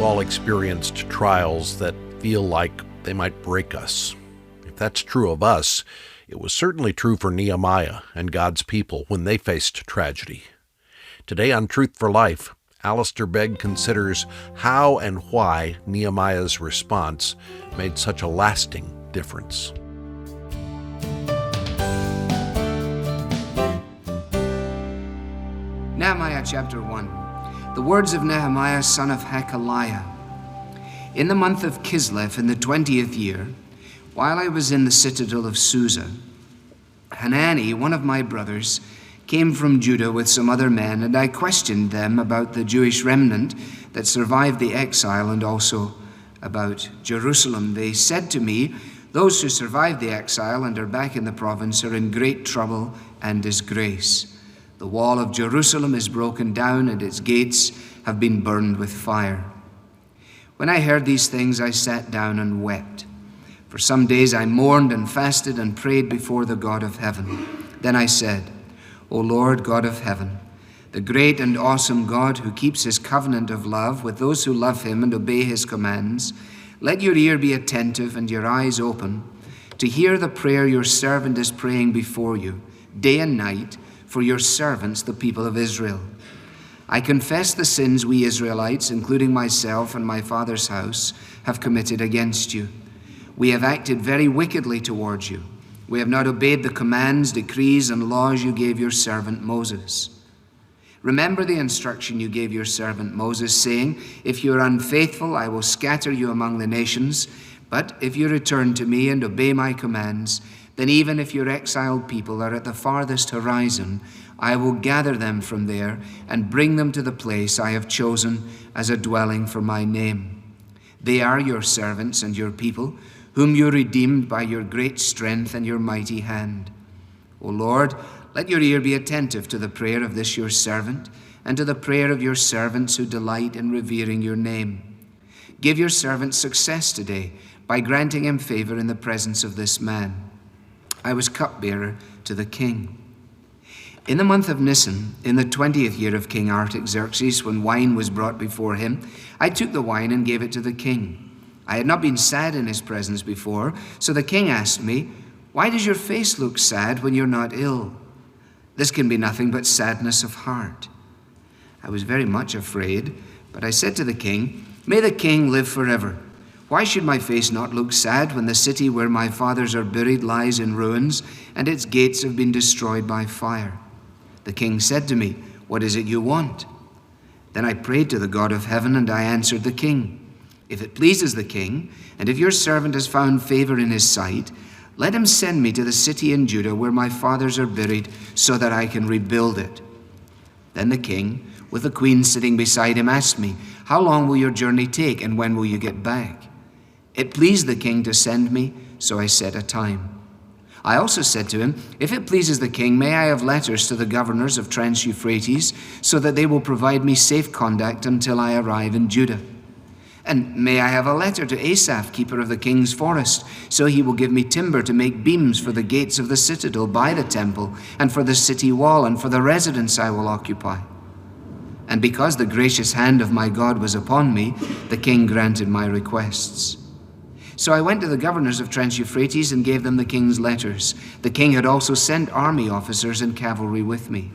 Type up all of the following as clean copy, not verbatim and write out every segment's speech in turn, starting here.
all experienced trials that feel like they might break us. If that's true of us, it was certainly true for Nehemiah and God's people when they faced tragedy. Today on Truth for Life, Alistair Begg considers how and why Nehemiah's response made such a lasting difference. Nehemiah chapter 1. The words of Nehemiah, son of Hakaliah. In the month of Kislev, in the 20th year, while I was in the citadel of Susa, Hanani, one of my brothers, came from Judah with some other men, and I questioned them about the Jewish remnant that survived the exile and also about Jerusalem. They said to me, "Those who survived the exile and are back in the province are in great trouble and disgrace. The wall of Jerusalem is broken down, and its gates have been burned with fire." When I heard these things, I sat down and wept. For some days I mourned and fasted and prayed before the God of heaven. Then I said, "O Lord God of heaven, the great and awesome God who keeps his covenant of love with those who love him and obey his commands, let your ear be attentive and your eyes open to hear the prayer your servant is praying before you, day and night, for your servants, the people of Israel. I confess the sins we Israelites, including myself and my father's house, have committed against you. We have acted very wickedly towards you. We have not obeyed the commands, decrees, and laws you gave your servant Moses. Remember the instruction you gave your servant Moses, saying, 'If you are unfaithful, I will scatter you among the nations. But if you return to me and obey my commands, then even if your exiled people are at the farthest horizon, I will gather them from there and bring them to the place I have chosen as a dwelling for my name. They are your servants and your people, whom you redeemed by your great strength and your mighty hand. O Lord, let your ear be attentive to the prayer of this your servant and to the prayer of your servants who delight in revering your name. Give your servant success today by granting him favor in the presence of this man." I was cupbearer to the king. In the month of Nisan, in the 20th year of King Artaxerxes, when wine was brought before him, I took the wine and gave it to the king. I had not been sad in his presence before, so the king asked me, "Why does your face look sad when you're not ill? This can be nothing but sadness of heart." I was very much afraid, but I said to the king, "May the king live forever. Why should my face not look sad when the city where my fathers are buried lies in ruins and its gates have been destroyed by fire?" The king said to me, "What is it you want?" Then I prayed to the God of heaven, and I answered the king, "If it pleases the king, and if your servant has found favor in his sight, let him send me to the city in Judah where my fathers are buried, so that I can rebuild it." Then the king, with the queen sitting beside him, asked me, "How long will your journey take, and when will you get back?" It pleased the king to send me, so I set a time. I also said to him, "If it pleases the king, may I have letters to the governors of Trans-Euphrates, so that they will provide me safe conduct until I arrive in Judah? And may I have a letter to Asaph, keeper of the king's forest, so he will give me timber to make beams for the gates of the citadel by the temple, and for the city wall, and for the residence I will occupy." And because the gracious hand of my God was upon me, the king granted my requests. So I went to the governors of Trans-Euphrates and gave them the king's letters. The king had also sent army officers and cavalry with me.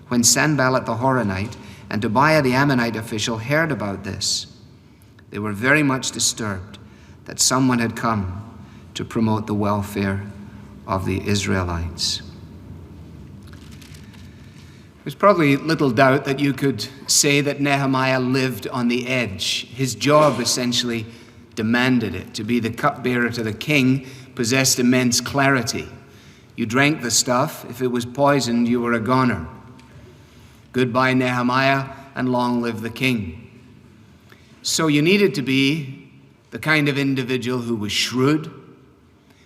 When Sanballat the Horonite and Tobiah the Ammonite official heard about this, they were very much disturbed that someone had come to promote the welfare of the Israelites. There's probably little doubt that you could say that Nehemiah lived on the edge. His job essentially demanded it. To be the cupbearer to the king possessed immense clarity. You drank the stuff. If it was poisoned, you were a goner. Goodbye, Nehemiah, and long live the king. So you needed to be the kind of individual who was shrewd,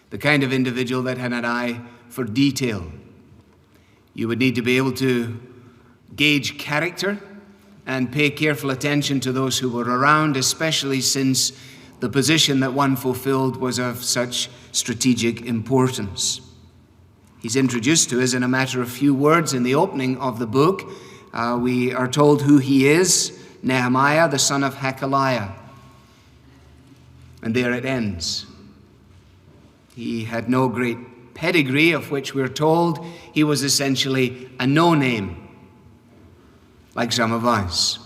the kind of individual that had an eye for detail. You would need to be able to gauge character and pay careful attention to those who were around, especially since the position that one fulfilled was of such strategic importance. He's introduced to us in a matter of few words in the opening of the book. We are told who he is, Nehemiah, the son of Hakaliah. And there it ends. He had no great pedigree, of which we're told he was essentially a no-name, like some of us,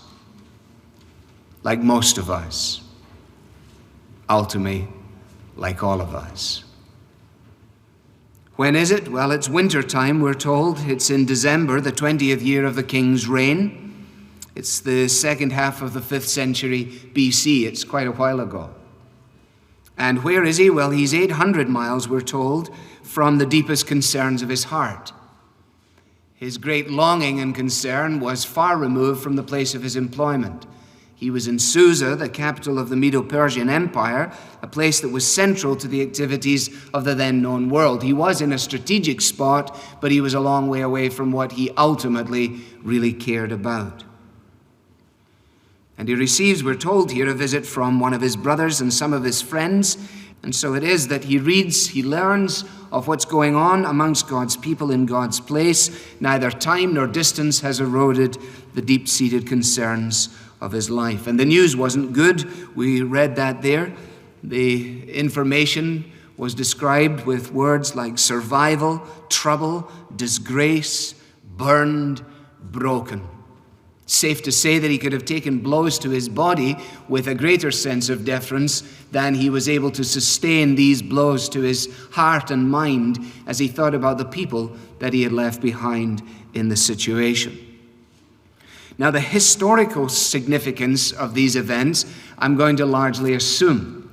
like most of us, ultimately, like all of us. When is it? Well, it's winter time, we're told. It's in December, the 20th year of the king's reign. It's the second half of the 5th century BC. It's quite a while ago. And where is he? Well, he's 800 miles, we're told, from the deepest concerns of his heart. His great longing and concern was far removed from the place of his employment. He was in Susa, the capital of the Medo-Persian Empire, a place that was central to the activities of the then-known world. He was in a strategic spot, but he was a long way away from what he ultimately really cared about. And he receives, we're told here, a visit from one of his brothers and some of his friends. And so it is that he reads, he learns of what's going on amongst God's people in God's place. Neither time nor distance has eroded the deep-seated concerns of his life. And the news wasn't good. We read that there. The information was described with words like survival, trouble, disgrace, burned, broken. Safe to say that he could have taken blows to his body with a greater sense of deference than he was able to sustain these blows to his heart and mind as he thought about the people that he had left behind in the situation. Now, the historical significance of these events, I'm going to largely assume,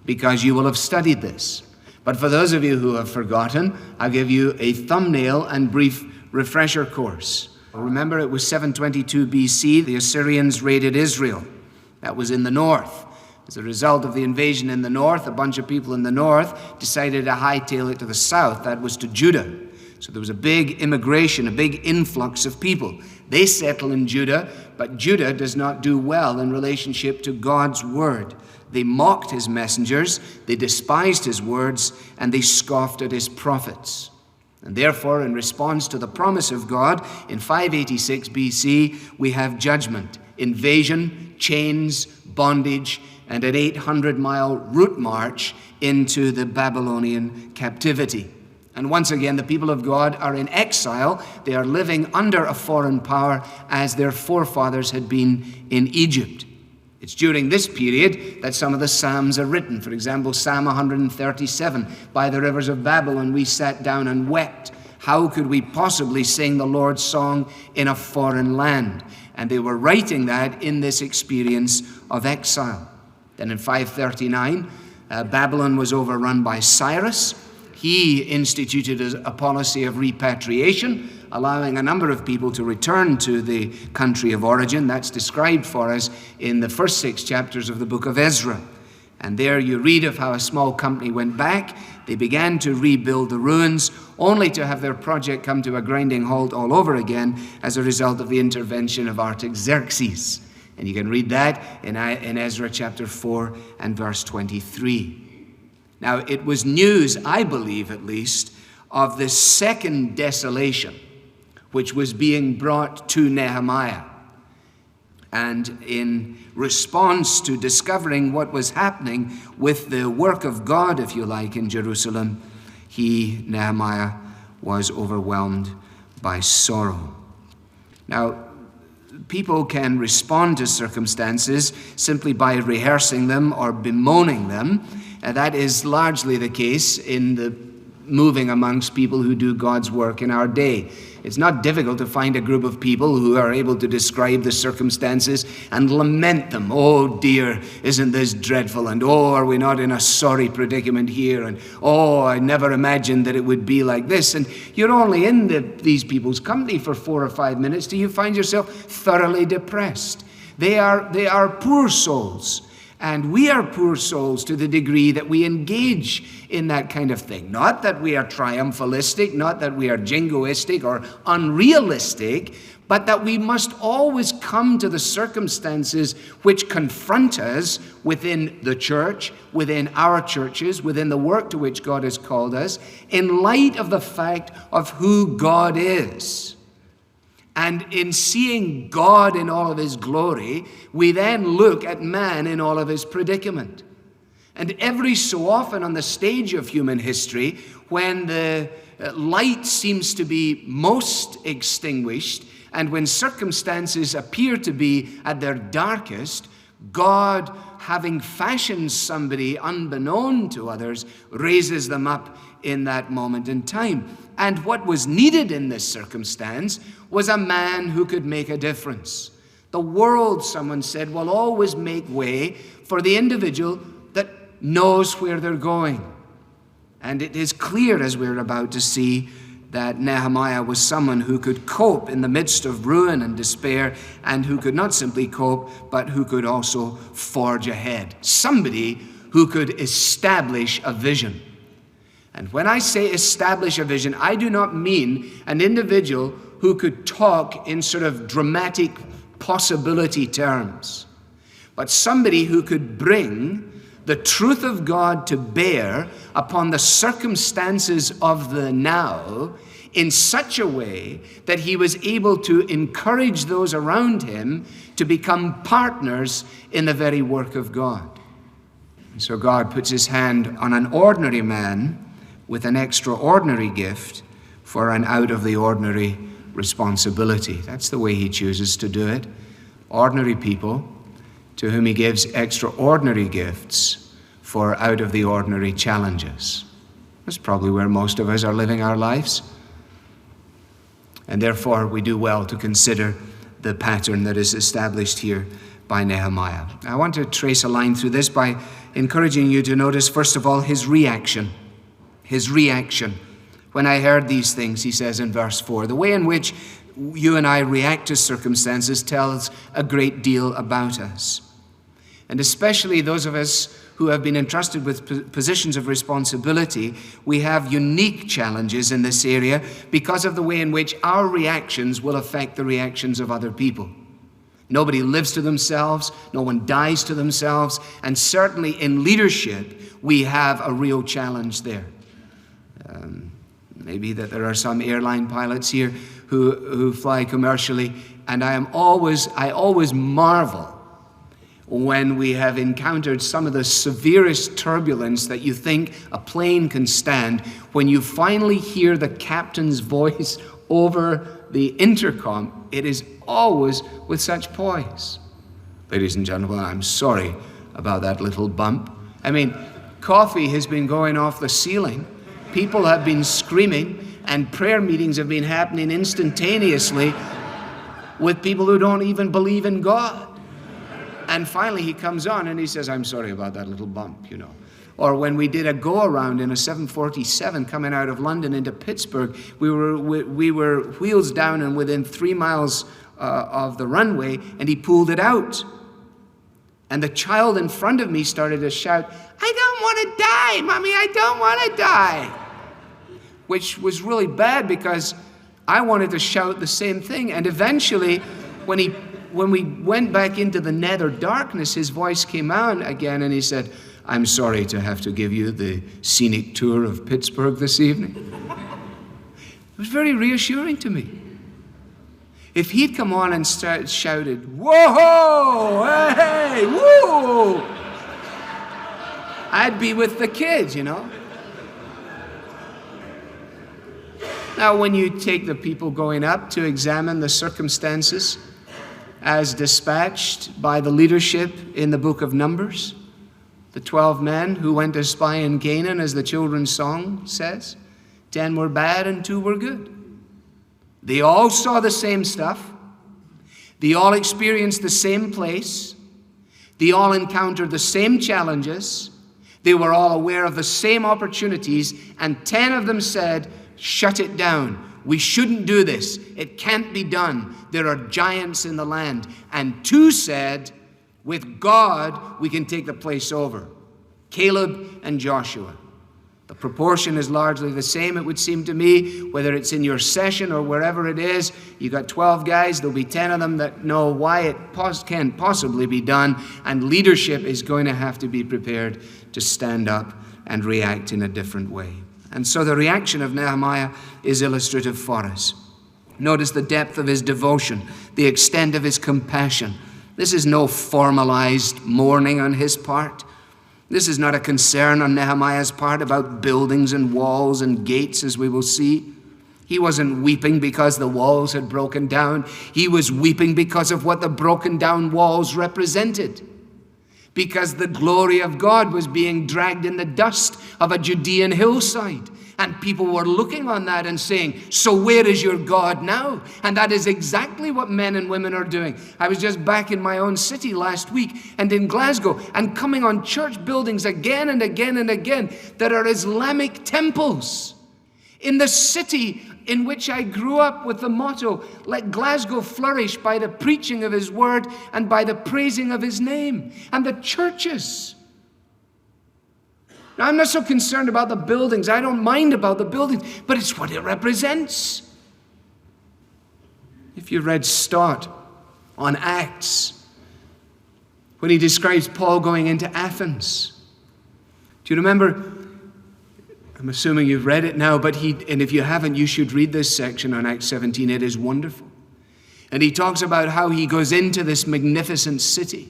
because you will have studied this. But for those of you who have forgotten, I'll give you a thumbnail and brief refresher course. Remember, it was 722 BC, the Assyrians raided Israel. That was in the north. As a result of the invasion in the north, a bunch of people in the north decided to hightail it to the south. That was to Judah. So there was a big immigration, a big influx of people. They settle in Judah, but Judah does not do well in relationship to God's word. They mocked his messengers, they despised his words, and they scoffed at his prophets. And therefore, in response to the promise of God, in 586 BC, we have judgment, invasion, chains, bondage, and an 800-mile route march into the Babylonian captivity. And once again, the people of God are in exile. They are living under a foreign power as their forefathers had been in Egypt. It's during this period that some of the Psalms are written. For example, Psalm 137, by the rivers of Babylon we sat down and wept. How could we possibly sing the Lord's song in a foreign land? And they were writing that in this experience of exile. Then in 539, Babylon was overrun by Cyrus. He instituted a policy of repatriation, allowing a number of people to return to the country of origin. That's described for us in the first 6 chapters of the book of Ezra. And there you read of how a small company went back. They began to rebuild the ruins, only to have their project come to a grinding halt all over again as a result of the intervention of Artaxerxes. And you can read that in Ezra chapter 4 and verse 23. Now, it was news, I believe at least, of the second desolation which was being brought to Nehemiah. And in response to discovering what was happening with the work of God, if you like, in Jerusalem, Nehemiah, was overwhelmed by sorrow. Now, people can respond to circumstances simply by rehearsing them or bemoaning them. That is largely the case in the moving amongst people who do God's work in our day. It's not difficult to find a group of people who are able to describe the circumstances and lament them. Oh dear, isn't this dreadful? And oh, are we not in a sorry predicament here? And oh, I never imagined that it would be like this. And you're only in these people's company for 4 or 5 minutes till you find yourself thoroughly depressed. They are poor souls. And we are poor souls to the degree that we engage in that kind of thing. Not that we are triumphalistic, not that we are jingoistic or unrealistic, but that we must always come to the circumstances which confront us within the church, within our churches, within the work to which God has called us, in light of the fact of who God is. And in seeing God in all of his glory, we then look at man in all of his predicament. And every so often on the stage of human history, when the light seems to be most extinguished, and when circumstances appear to be at their darkest, God, having fashioned somebody unbeknown to others, raises them up in that moment in time. And what was needed in this circumstance was a man who could make a difference. The world, someone said, will always make way for the individual that knows where they're going. And it is clear, as we're about to see, that Nehemiah was someone who could cope in the midst of ruin and despair, and who could not simply cope, but who could also forge ahead. Somebody who could establish a vision. And when I say establish a vision, I do not mean an individual who could talk in sort of dramatic possibility terms, but somebody who could bring the truth of God to bear upon the circumstances of the now in such a way that he was able to encourage those around him to become partners in the very work of God. And so God puts his hand on an ordinary man with an extraordinary gift for an out-of-the-ordinary responsibility. That's the way he chooses to do it. Ordinary people to whom he gives extraordinary gifts for out-of-the-ordinary challenges. That's probably where most of us are living our lives. And therefore, we do well to consider the pattern that is established here by Nehemiah. I want to trace a line through this by encouraging you to notice, first of all, his reaction. His reaction. When I heard these things, he says in verse 4, the way in which you and I react to circumstances tells a great deal about us. And especially those of us who have been entrusted with positions of responsibility, we have unique challenges in this area because of the way in which our reactions will affect the reactions of other people. Nobody lives to themselves, no one dies to themselves, and certainly in leadership, we have a real challenge there. Maybe that there are some airline pilots here who fly commercially, and I always marvel when we have encountered some of the severest turbulence that you think a plane can stand, when you finally hear the captain's voice over the intercom, it is always with such poise. Ladies and gentlemen, I'm sorry about that little bump. I mean, coffee has been going off the ceiling. People have been screaming, and prayer meetings have been happening instantaneously with people who don't even believe in God. And finally he comes on and he says, I'm sorry about that little bump, you know. Or when we did a go-around in a 747 coming out of London into Pittsburgh, we were wheels down and within 3 miles of the runway, and he pulled it out. And the child in front of me started to shout, I don't want to die, Mommy, I don't want to die. Which was really bad because I wanted to shout the same thing. And eventually, when we went back into the nether darkness, his voice came out again and he said, I'm sorry to have to give you the scenic tour of Pittsburgh this evening. It was very reassuring to me. If he'd come on and shouted, whoa, hey, woo, I'd be with the kids, you know. Now, when you take the people going up to examine the circumstances as dispatched by the leadership in the book of Numbers, the 12 men who went to spy in Canaan, as the children's song says, 10 were bad and 2 were good. They all saw the same stuff. They all experienced the same place. They all encountered the same challenges. They were all aware of the same opportunities, and 10 of them said, shut it down. We shouldn't do this. It can't be done. There are giants in the land. And 2 said, with God, we can take the place over. Caleb and Joshua. The proportion is largely the same, it would seem to me, whether it's in your session or wherever it is. You got 12 guys, there'll be 10 of them that know why it can't possibly be done, and leadership is going to have to be prepared to stand up and react in a different way. And so the reaction of Nehemiah is illustrative for us. Notice the depth of his devotion, the extent of his compassion. This is no formalized mourning on his part. This is not a concern on Nehemiah's part about buildings and walls and gates, as we will see. He wasn't weeping because the walls had broken down. He was weeping because of what the broken down walls represented. Because the glory of God was being dragged in the dust of a Judean hillside. And people were looking on that and saying, so where is your God now? And that is exactly what men and women are doing. I was just back in my own city last week and in Glasgow, and coming on church buildings again and again and again that are Islamic temples. In the city in which I grew up with the motto, let Glasgow flourish by the preaching of his word and by the praising of his name. And the churches. Now, I'm not so concerned about the buildings. I don't mind about the buildings, but it's what it represents. If you read Stott on Acts, when he describes Paul going into Athens, do you remember? I'm assuming you've read it now, and if you haven't, you should read this section on Acts 17. It is wonderful. And he talks about how he goes into this magnificent city.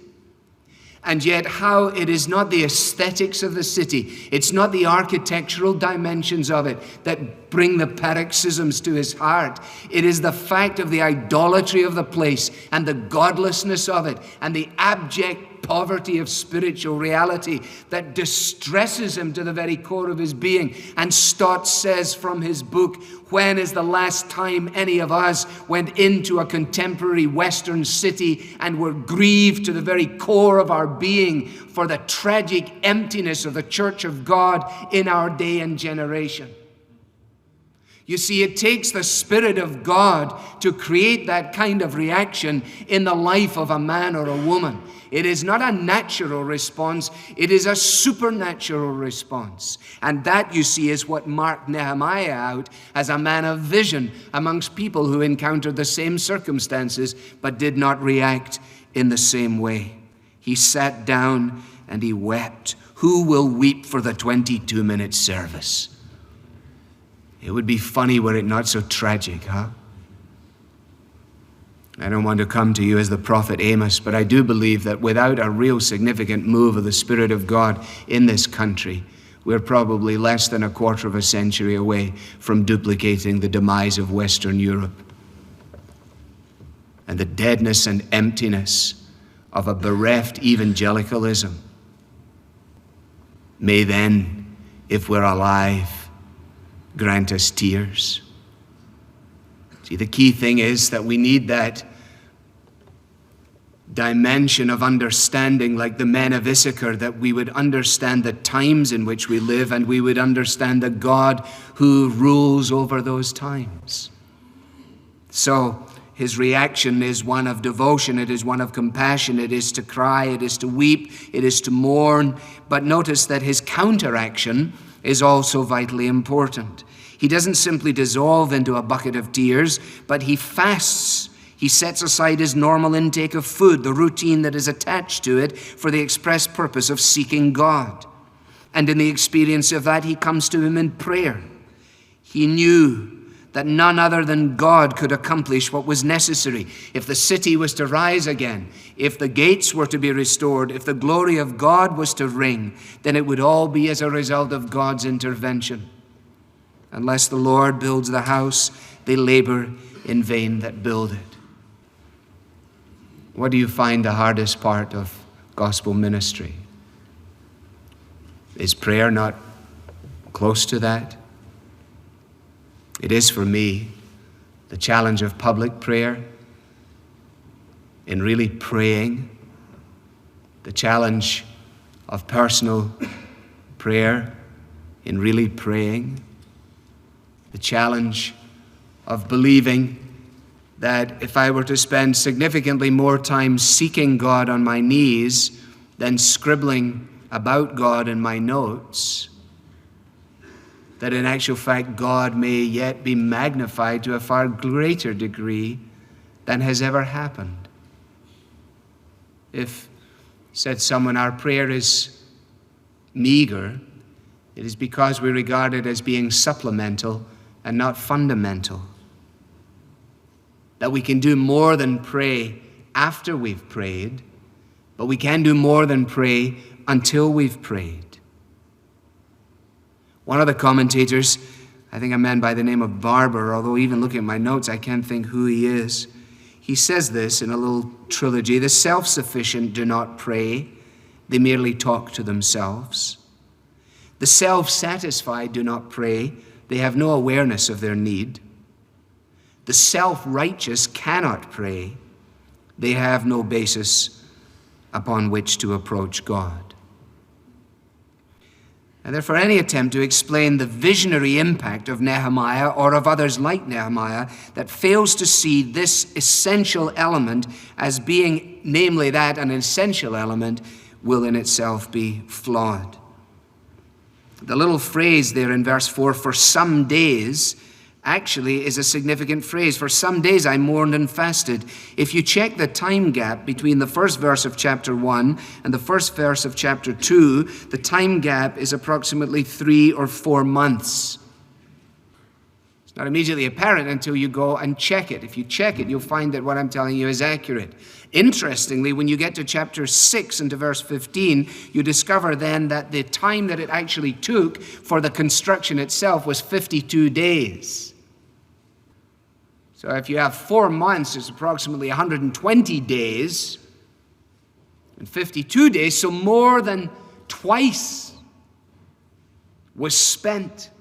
And yet how it is not the aesthetics of the city, it's not the architectural dimensions of it that bring the paroxysms to his heart. It is the fact of the idolatry of the place and the godlessness of it and the abject poverty of spiritual reality that distresses him to the very core of his being. And Stott says from his book, when is the last time any of us went into a contemporary Western city and were grieved to the very core of our being for the tragic emptiness of the Church of God in our day and generation? You see, it takes the Spirit of God to create that kind of reaction in the life of a man or a woman. It is not a natural response, it is a supernatural response. And that, you see, is what marked Nehemiah out as a man of vision amongst people who encountered the same circumstances but did not react in the same way. He sat down and he wept. Who will weep for the 22-minute service? It would be funny were it not so tragic, huh? I don't want to come to you as the prophet Amos, but I do believe that without a real significant move of the Spirit of God in this country, we're probably less than a quarter of a century away from duplicating the demise of Western Europe. And the deadness and emptiness of a bereft evangelicalism may then, if we're alive, grant us tears. See, the key thing is that we need that dimension of understanding, like the men of Issachar, that we would understand the times in which we live and we would understand the God who rules over those times. So his reaction is one of devotion, it is one of compassion, it is to cry, it is to weep, it is to mourn. But notice that his counteraction is also vitally important. He doesn't simply dissolve into a bucket of tears, but he fasts. He sets aside his normal intake of food, the routine that is attached to it, for the express purpose of seeking God. And in the experience of that, he comes to him in prayer. He knew that none other than God could accomplish what was necessary. If the city was to rise again, if the gates were to be restored, if the glory of God was to ring, then it would all be as a result of God's intervention. Unless the Lord builds the house, they labor in vain that build it. What do you find the hardest part of gospel ministry? Is prayer not close to that? It is for me. The challenge of public prayer, in really praying, the challenge of personal prayer, in really praying, the challenge of believing that if I were to spend significantly more time seeking God on my knees than scribbling about God in my notes, that in actual fact God may yet be magnified to a far greater degree than has ever happened. If, said someone, our prayer is meager, it is because we regard it as being supplemental and not fundamental. that we can do more than pray after we've prayed, but we can do more than pray until we've prayed. One of the commentators, I think a man by the name of Barber, although even looking at my notes, I can't think who he is. He says this in a little trilogy: the self-sufficient do not pray, they merely talk to themselves. The self-satisfied do not pray, they have no awareness of their need. The self-righteous cannot pray, they have no basis upon which to approach God. And therefore, any attempt to explain the visionary impact of Nehemiah or of others like Nehemiah that fails to see this essential element as being, namely that, an essential element, will in itself be flawed. The little phrase there in verse 4, for some days, actually is a significant phrase. For some days I mourned and fasted. If you check the time gap between the first verse of chapter 1 and the first verse of chapter 2, the time gap is approximately 3 or 4 months. It's not immediately apparent until you go and check it. If you check it, you'll find that what I'm telling you is accurate. Interestingly, when you get to chapter 6 and to verse 15, you discover then that the time that it actually took for the construction itself was 52 days. So if you have 4 months, it's approximately 120 days and 52 days, so more than twice was spent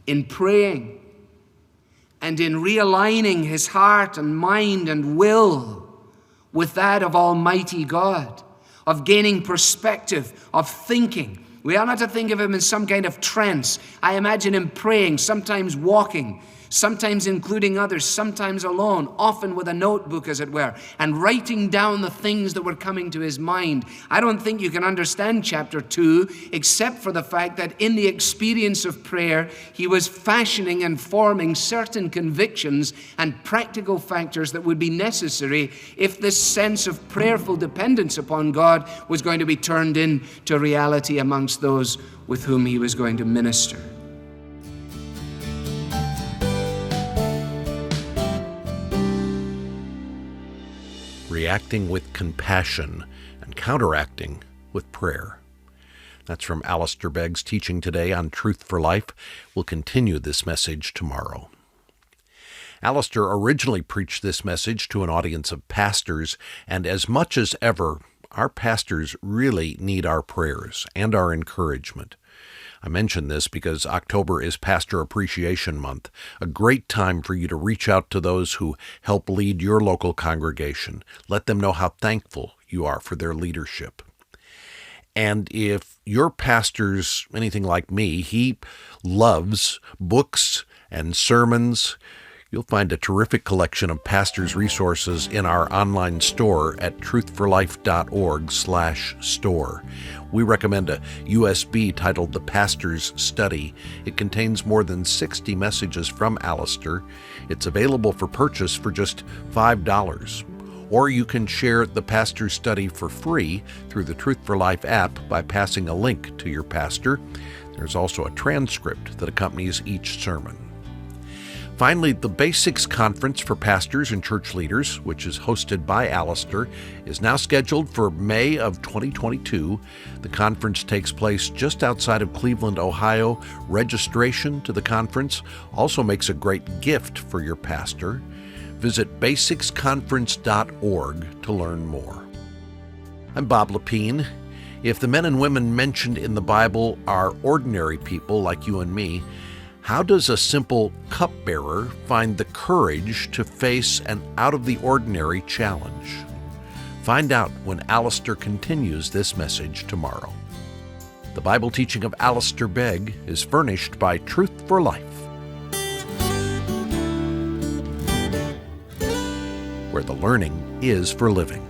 in praying and in realigning his heart and mind and will with that of Almighty God, of gaining perspective, of thinking. We are not to think of him in some kind of trance. I imagine him praying, sometimes walking, sometimes including others, sometimes alone, often with a notebook, as it were, and writing down the things that were coming to his mind. I don't think you can understand chapter 2 except for the fact that in the experience of prayer, he was fashioning and forming certain convictions and practical factors that would be necessary if this sense of prayerful dependence upon God was going to be turned into reality amongst those with whom he was going to minister. Reacting with compassion and counteracting with prayer. That's from Alistair Begg's teaching today on Truth for Life. We'll continue this message tomorrow. Alistair originally preached this message to an audience of pastors, and as much as ever, our pastors really need our prayers and our encouragement. I mention this because October is Pastor Appreciation Month, a great time for you to reach out to those who help lead your local congregation. Let them know how thankful you are for their leadership. And if your pastor's anything like me, he loves books and sermons, you'll find a terrific collection of pastors' resources in our online store at truthforlife.org/store. We recommend a USB titled The Pastor's Study. It contains more than 60 messages from Alistair. It's available for purchase for just $5. Or you can share the Pastor's Study for free through the Truth for Life app by passing a link to your pastor. There's also a transcript that accompanies each sermon. Finally, the Basics Conference for Pastors and Church Leaders, which is hosted by Alistair, is now scheduled for May of 2022. The conference takes place just outside of Cleveland, Ohio. Registration to the conference also makes a great gift for your pastor. Visit basicsconference.org to learn more. I'm Bob Lapine. If the men and women mentioned in the Bible are ordinary people like you and me, how does a simple cupbearer find the courage to face an out-of-the-ordinary challenge? Find out when Alistair continues this message tomorrow. The Bible teaching of Alistair Begg is furnished by Truth for Life, where the learning is for living.